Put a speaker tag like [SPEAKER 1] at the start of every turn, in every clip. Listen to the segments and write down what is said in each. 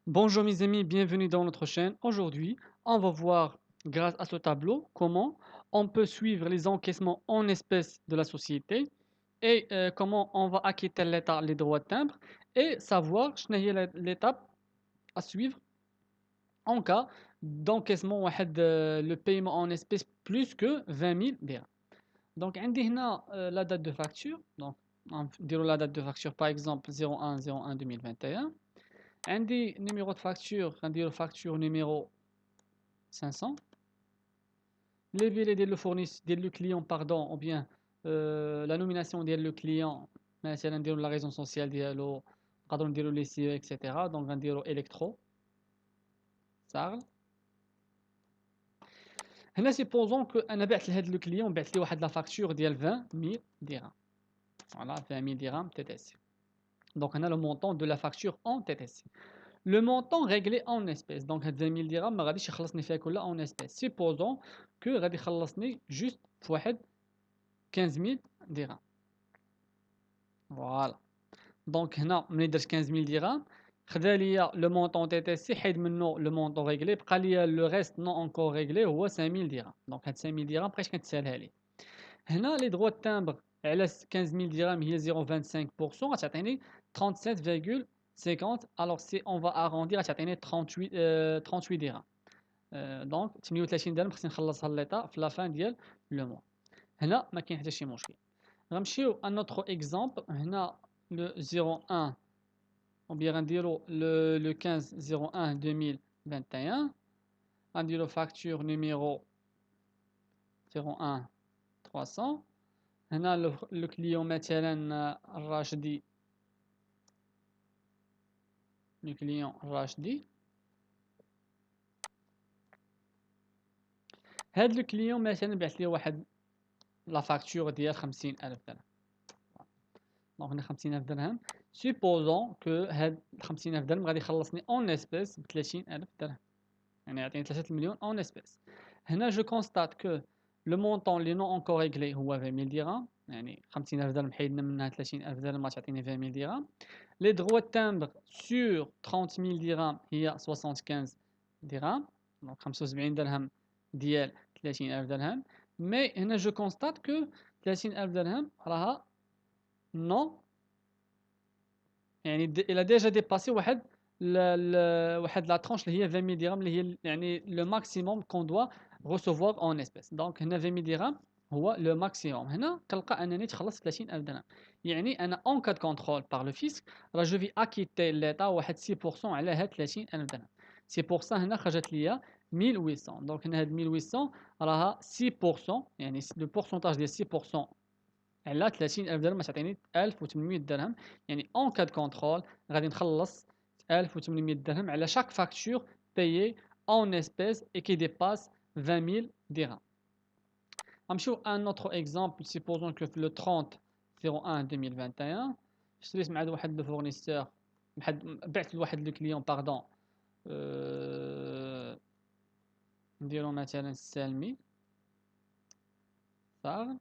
[SPEAKER 1] Bonjour mes amis, bienvenue dans notre chaîne. Aujourd'hui, on va voir, grâce à ce tableau, comment on peut suivre les encaissements en espèces de la société et comment on va acquitter l'État les droits de timbre et savoir شنو هي l'étape à suivre en cas d'encaissement واحد le paiement en espèces plus que 20 000 dirhams. Donc عندي هنا la date de facture. Donc نديرو la date de facture par exemple 01/01/2021. عندي numéro de facture غنديرو facture numéro 500. Les délais ديال le client pardon ou bien la nomination ديال le client مثلا نديرو la raison sociale ديالو نقدروا نديرو les CE etc. donc غنديرو électro ساغل. هنا supposons que انا بعت لهاد لو كليون بعت ليه واحد لا فاكتور ديال 20 000 dirhams. Voilà 20 000 dirhams TTC. Donc on a le montant de la facture en TTC. Le montant réglé en espèces. Donc 20 000 dirhams ما غاديش يخلصني فيها كلها en espèces. Supposons que غادي يخلصني juste فواحد 15 000 dirhams. Voilà. Donc هنا ملي درت 15 000 dirhams خدا ليا لو مونطون تي تي سي حيد منه لو مونطون ريغلي بقى ليا لو ريست نون انكور ريغلي هو 5000 درهم. دونك هاد 5000 درهم بقيت كنتسالها ليه. هنا لي دروا تامبر على 15000 درهم هي 0.25% غتعطيني 37,50. الوغ سي اون فا اغوندي غتعطيني 38 درهم. دونك 38 درهم خصني نخلصها لليطا في لافان ديال لو موا. هنا ما كاين حتى شي مشكل. غنمشيو ان اوتر اكزامبل. هنا لو 01 ou bien غنديرو le 15/01/2021. غنديرو facture numéro 01 300. هنا لو كليون مثلا الراشدي. لو كليون الراشدي. هاد لو كليون مثلا بعت ليه واحد لا فاكتور ديال 50000 درهم. دونك هنا 50000 درهم. سيبوزون كو هاد 50000 درهم غادي يخلصني اون اسبيس ب 30000 درهم، يعني يعطيني 3 مليون اون اسبيس. هنا جو كونستات كو لو مونطون لي نون انكور ريغلي هو 20000 درهم، يعني 50000 درهم حيدنا منها 30000 درهم غتعطيني 20000 درهم. لي دروا تامبر سور 30000 درهم هي 75 درهم، دونك 75 درهم ديال 30000 درهم. مي هنا جو كونستات كو 30000 درهم راها نو، يعني الى ديجا ديباسي واحد لا ترونش اللي هي 20000 درهم اللي هي يعني لو ماكسيموم كون دوا ريسيفوار اون اسبيس. دونك هنا 20000 درهم هو لو ماكسيموم. هنا كنلقى انني تخلصت 30000 درهم، يعني انا اون كاد كونترول بار لو فيسك راه جو في اكيتي ليطا واحد 6% على هاد 30000 درهم. 6% هنا خرجت ليا 1800. دونك هنا هاد 1800 راها 6%، يعني لو بورسونتاج ديال 6% على 30000 درهم تعطيني 1800 درهم. يعني اون كاد كونترول غادي نخلص 1800 درهم على شاك فاكتور بايي اون اسبيس اي كي ديباس 20000 درهم. غنمشيو ان اوتر اكزامبل. سيبوزون كو في لو 30/01 2021 شريت مع واحد لو فورنيسور، بعت لواحد لو كليون باردون، نديرو مثلا السالمي صافي.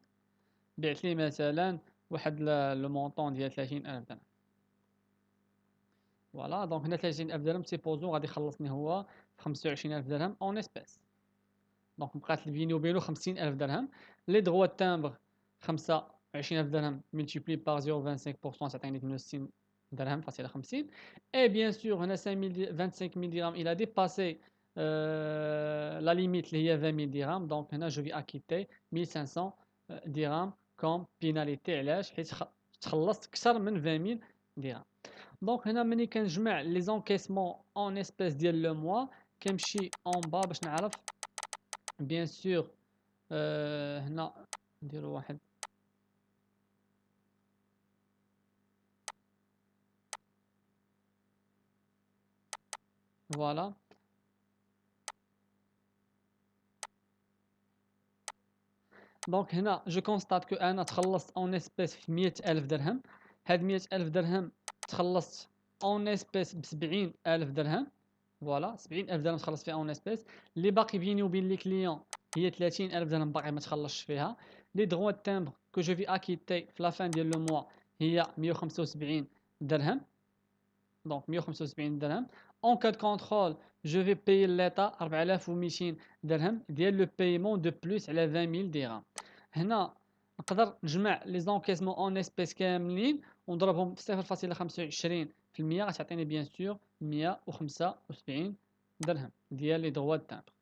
[SPEAKER 1] بعت ليه مثلا واحد لو مونطون ديال 30000 درهم. فوالا دونك هنا 30000 درهم سيبوزو غادي يخلصني هو ب 25000 درهم اون اسبيس. دونك بقات بيني وبينو 50000 درهم. لي دروا تامبر 25000 درهم ملتيبلي بار 0.25% تعطيني 68 درهم فاصلة 50. اي بيان سور هنا 25000 درهم الى ديباسي لا ليميت اللي هي 20000 درهم. دونك هنا جو في اكيتي 1500 درهم كوم بيناليتي. علاش؟ حيت تخلصت اكثر من 20000 درهم. دونك هنا ملي كنجمع لي زونكيسمون اون اسبيس ديال لو موا كنمشي اون با باش نعرف بيان سور. هنا نديرو واحد فوالا. دونك هنا جو كونستات كو انا تخلصت اون اسبيس في 100000 درهم. هاد 100000 درهم تخلصت اون اسبيس ب 70000 درهم. فوالا 70000 درهم تخلص فيها اون اسبيس. اللي باقي بيني وبين لي كليون هي 30000 درهم باقي ما تخلصش فيها. لي دروا تامبر كو جو في اكيتي في لافان ديال لو موا هي 175 درهم. دونك 175 درهم En cas de contrôle, je vais payer l'État 4200 درهم ديال لو بايمون دو بلوس على 20000 درهم. هنا نقدر نجمع لي زونكيسمون اون اسبيس كاملين ونضربهم في 0.25% غتعطيني بيان سور 175 درهم ديال لي دروا تامبر.